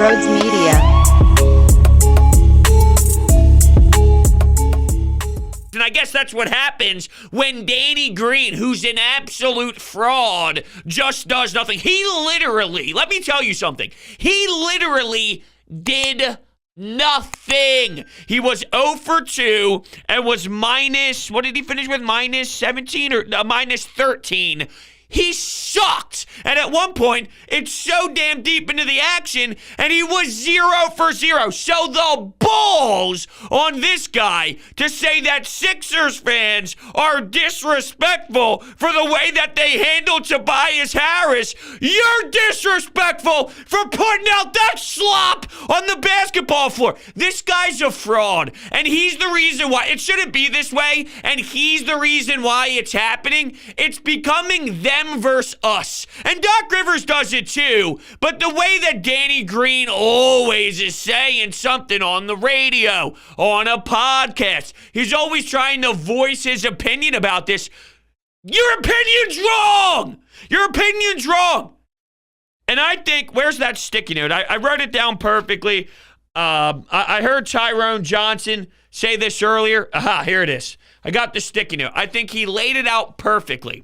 Broads Media. And I guess that's what happens when Danny Green, who's an absolute fraud, just does nothing. He literally, let me tell you something, he literally did nothing. He was 0 for 2 and was minus, what did he finish with, minus 17 or minus 13? He sucked. And at one point, it's so damn deep into the action, and he was 0 for 0. So the balls on this guy to say that Sixers fans are disrespectful for the way that they handled Tobias Harris. You're disrespectful for putting out that slop on the basketball floor. This guy's a fraud, and he's the reason why. It shouldn't be this way, and he's the reason why it's happening. It's becoming them versus us. And Doc Rivers does it too, but the way that Danny Green always is saying something on the radio, on a podcast, he's always trying to voice his opinion about this. Your opinion's wrong! Your opinion's wrong! And I think, where's that sticky note? I wrote it down perfectly. I heard Tyrone Johnson say this earlier. Aha, here it is. I got the sticky note. I think he laid it out perfectly.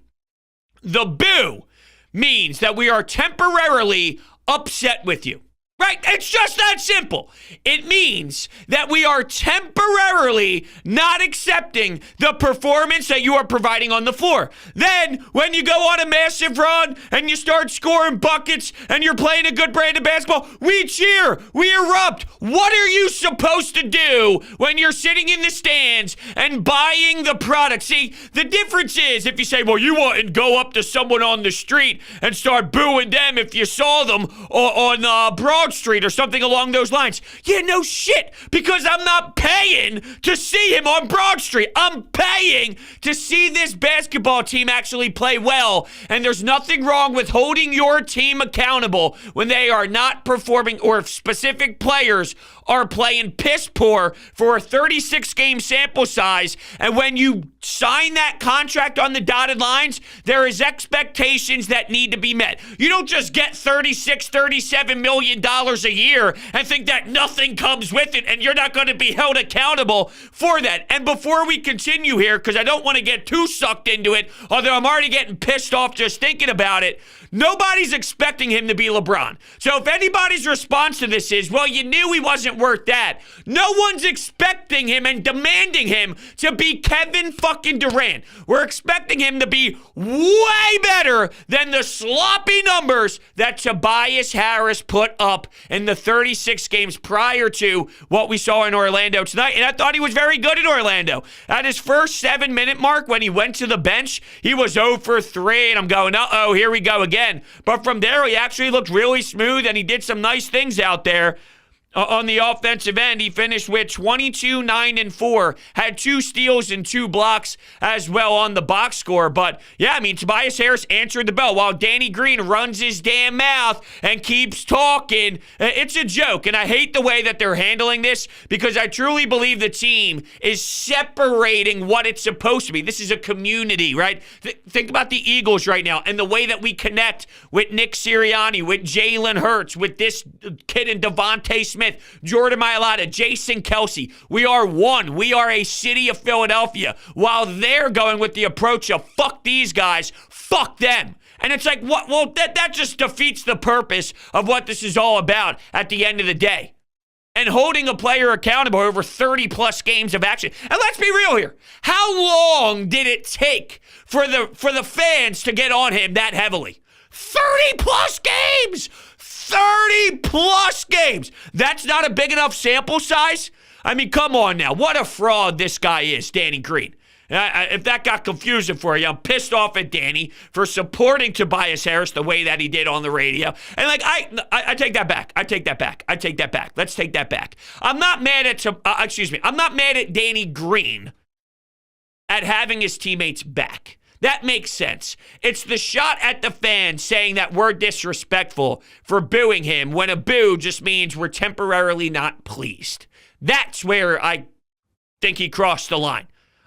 The boo means that we are temporarily upset with you. Right? It's just that simple. It means that we are temporarily not accepting the performance that you are providing on the floor. Then, when you go on a massive run and you start scoring buckets and you're playing a good brand of basketball, we cheer, we erupt. What are you supposed to do when you're sitting in the stands and buying the product? See, the difference is if you say, well, you wouldn't go up to someone on the street and start booing them if you saw them on Broad Street or something along those lines. Yeah, no shit, because I'm not paying to see him on Broad Street. I'm paying to see this basketball team actually play well, and there's nothing wrong with holding your team accountable when they are not performing or if specific players are playing piss poor for a 36-game sample size, and when you sign that contract on the dotted lines, there is expectations that need to be met. You don't just get $37 million a year and think that nothing comes with it and you're not going to be held accountable for that. And before we continue here, because I don't want to get too sucked into it, although I'm already getting pissed off just thinking about it, nobody's expecting him to be LeBron. So if anybody's response to this is, well, you knew he wasn't worth that, no one's expecting him and demanding him to be Kevin fucking Durant. We're expecting him to be way better than the sloppy numbers that Tobias Harris put up in the 36 games prior to what we saw in Orlando tonight. And I thought he was very good in Orlando. At his first 7-minute mark when he went to the bench, he was 0 for 3, and I'm going, uh-oh, here we go again. But from there, he actually looked really smooth, and he did some nice things out there. On the offensive end, he finished with 22, 9, and 4. Had 2 steals and 2 blocks as well on the box score. But, yeah, I mean, Tobias Harris answered the bell while Danny Green runs his damn mouth and keeps talking. It's a joke, and I hate the way that they're handling this because I truly believe the team is separating what it's supposed to be. This is a community, right? Think about the Eagles right now and the way that we connect with Nick Sirianni, with Jalen Hurts, with this kid in Devontae Smith, Jordan Mailata, Jason Kelsey. We are one. We are a city of Philadelphia. While they're going with the approach of fuck these guys, fuck them. And it's like, what? Well, that just defeats the purpose of what this is all about at the end of the day. And holding a player accountable over 30-plus games of action. And let's be real here. How long did it take for the fans to get on him that heavily? 30-plus games! 30-plus games. That's not a big enough sample size? I mean, come on now. What a fraud this guy is, Danny Green. If that got confusing for you, I'm pissed off at Danny for supporting Tobias Harris the way that he did on the radio. And like, I take that back. I take that back. I take that back. Let's take that back. I'm not mad at, I'm not mad at Danny Green at having his teammates back. That makes sense. It's the shot at the fans saying that we're disrespectful for booing him when a boo just means we're temporarily not pleased. That's where I think he crossed the line.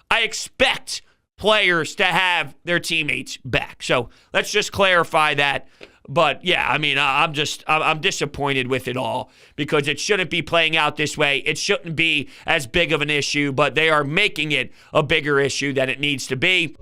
I expect players to have their teammates back. So let's just clarify that. But yeah, I mean, I'm disappointed with it all because it shouldn't be playing out this way. It shouldn't be as big of an issue, but they are making it a bigger issue than it needs to be.